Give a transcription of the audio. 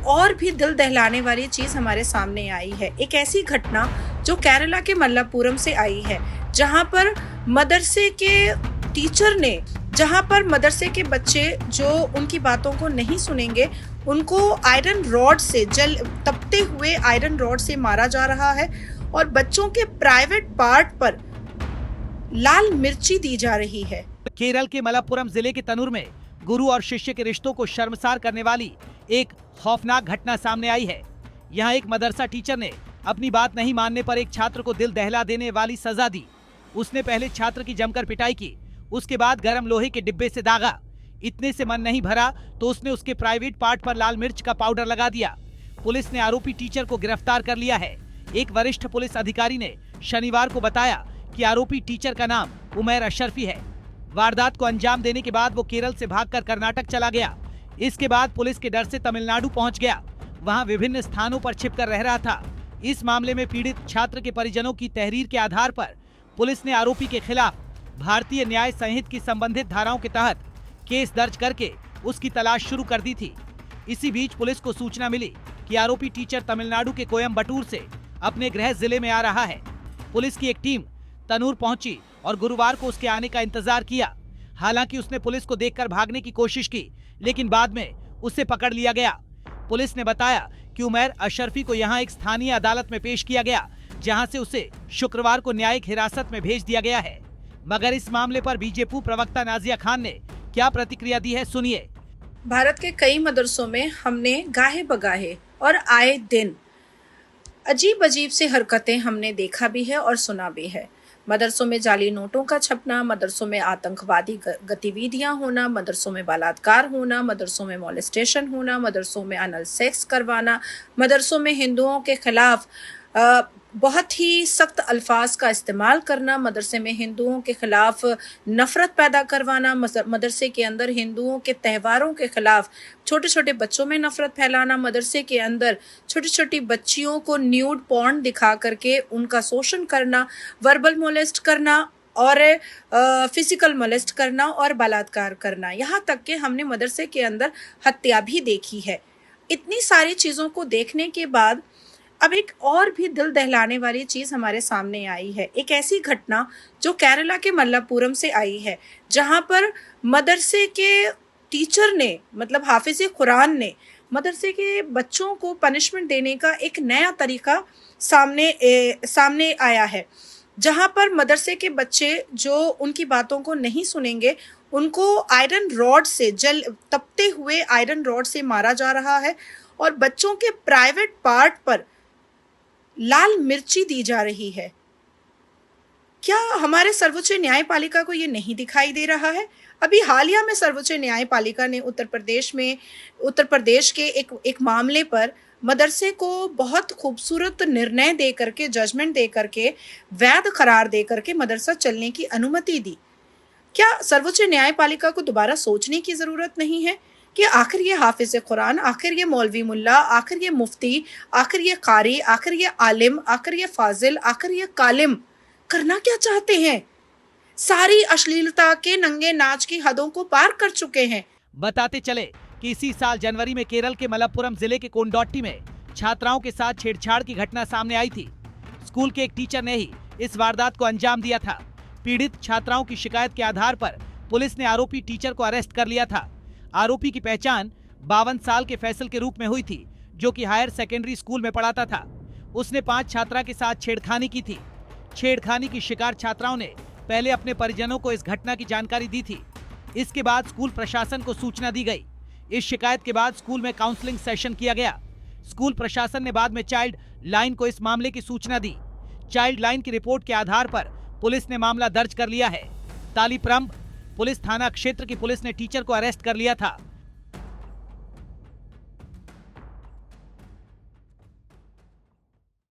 और भी दिल दहलाने वाली चीज हमारे सामने आई है। एक ऐसी घटना जो केरला के मल्लापुरम से आई है, जहां पर मदरसे के बच्चे जो उनकी बातों को नहीं सुनेंगे, उनको आयरन रॉड से तपते हुए आयरन रॉड से मारा जा रहा है और बच्चों के प्राइवेट पार्ट पर लाल मिर्ची दी जा रही है। केरल के मलप्पुरम जिले के तनूर में गुरु और शिष्य के रिश्तों को शर्मसार करने वाली एक खौफनाक घटना सामने आई है। यहाँ एक मदरसा टीचर ने अपनी बात नहीं मानने पर एक छात्र को दिल दहला देने वाली सजा दी। उसने पहले छात्र की जमकर पिटाई की, उसके बाद गर्म लोहे के डिब्बे से दागा। इतने से मन नहीं भरा तो उसने उसके प्राइवेट पार्ट पर लाल मिर्च का पाउडर लगा दिया। पुलिस ने आरोपी टीचर को गिरफ्तार कर लिया है। एक वरिष्ठ पुलिस अधिकारी ने शनिवार को बताया कि आरोपी टीचर का नाम उमैर अशरफी है। वारदात को अंजाम देने के बाद वो केरल से भागकर कर्नाटक चला गया। इसके बाद पुलिस के डर से तमिलनाडु पहुंच गया। वहां विभिन्न स्थानों पर छिपकर रह रहा था। इस मामले में पीड़ित छात्र के परिजनों की तहरीर के आधार पर पुलिस ने आरोपी के खिलाफ भारतीय न्याय संहिता की संबंधित धाराओं के तहत केस दर्ज करके उसकी तलाश शुरू कर दी थी। इसी बीच पुलिस को सूचना मिली कि आरोपी टीचर तमिलनाडु के कोयम्बटूर से अपने गृह जिले में आ रहा है। पुलिस की एक टीम तनूर पहुंची और गुरुवार को उसके आने का इंतजार किया। हालांकि उसने पुलिस को देखकर भागने की कोशिश की, लेकिन बाद में उसे पकड़ लिया गया। पुलिस ने बताया कि उमैर अशरफी को यहां एक स्थानीय अदालत में पेश किया गया, जहां से उसे शुक्रवार को न्यायिक हिरासत में भेज दिया गया है। मगर इस मामले पर बीजेपी प्रवक्ता नाजिया खान ने क्या प्रतिक्रिया दी है, सुनिए। भारत के कई मदरसों में हमने गाहे बगाहे और आए दिन अजीब अजीब सी हरकतें हमने देखा भी है और सुना भी है। मदरसों में जाली नोटों का छपना, मदरसों में आतंकवादी गतिविधियां होना, मदरसों में बलात्कार होना, मदरसों में मॉलेस्टेशन होना, मदरसों में अनल सेक्स करवाना, मदरसों में हिंदुओं के खिलाफ बहुत ही सख्त अल्फाज का इस्तेमाल करना, मदरसे में हिंदुओं के खिलाफ नफरत पैदा करवाना, मदरसे के अंदर हिंदुओं के त्योहारों के खिलाफ छोटे छोटे बच्चों में नफरत फैलाना, मदरसे के अंदर छोटी छोटी बच्चियों को न्यूड पॉर्न दिखा करके उनका शोषण करना, वर्बल मोलेस्ट करना और फिजिकल मोलेस्ट करना और बलात्कार करना। यहाँ तक कि हमने मदरसे के अंदर हत्या भी देखी है। इतनी सारी चीज़ों को देखने के बाद अब एक और भी दिल दहलाने वाली चीज हमारे सामने आई है। एक ऐसी घटना जो केरला के मल्लापुरम से आई है, जहां पर मदरसे के टीचर ने, मतलब हाफिज कुरान ने, मदरसे के बच्चों को पनिशमेंट देने का एक नया तरीका सामने आया है। जहां पर मदरसे के बच्चे जो उनकी बातों को नहीं सुनेंगे, उनको आयरन रॉड से तपते हुए आयरन रॉड से मारा जा रहा है और बच्चों के प्राइवेट पार्ट पर लाल मिर्ची दी जा रही है। क्या हमारे सर्वोच्च न्यायपालिका को ये नहीं दिखाई दे रहा है? अभी हालिया में सर्वोच्च न्यायपालिका ने उत्तर प्रदेश के एक मामले पर मदरसे को बहुत खूबसूरत निर्णय दे करके, जजमेंट दे करके, वैध करार दे करके मदरसा चलने की अनुमति दी। क्या सर्वोच्च न्यायपालिका को दोबारा सोचने की जरूरत नहीं है कि आखिर ये हाफिज कुरान, आखिर ये मौलवी मुल्ला, आखिर ये मुफ्ती, आखिर ये कारी, आखिर ये आलिम, आखिर ये फाजिल, आखिर ये कालिम करना क्या चाहते हैं? सारी अश्लीलता के नंगे नाच की हदों को पार कर चुके हैं। बताते चले कि इसी साल जनवरी में केरल के मलप्पुरम जिले के कोंडोट्टी में छात्राओं के साथ छेड़छाड़ की घटना सामने आई थी। स्कूल के एक टीचर ने ही इस वारदात को अंजाम दिया था। पीड़ित छात्राओं की शिकायत के आधार पर पुलिस ने आरोपी टीचर को अरेस्ट कर लिया था। आरोपी की पहचान 52 साल के फैसल के रूप में हुई थी, जो कि हायर सेकेंडरी स्कूल में पढ़ाता था। उसने 5 छात्रा के साथ छेड़खानी की थी। छेड़खानी की शिकार छात्राओं ने पहले अपने परिजनों को इस घटना की जानकारी दी थी। इसके बाद स्कूल प्रशासन को सूचना दी गई। इस शिकायत के बाद स्कूल में काउंसलिंग सेशन किया गया। स्कूल प्रशासन ने बाद में चाइल्ड लाइन को इस मामले की सूचना दी। चाइल्ड लाइन की रिपोर्ट के आधार पर पुलिस ने मामला दर्ज कर लिया है। तालीप्रम्ब पुलिस थाना क्षेत्र की पुलिस ने टीचर को अरेस्ट कर लिया था।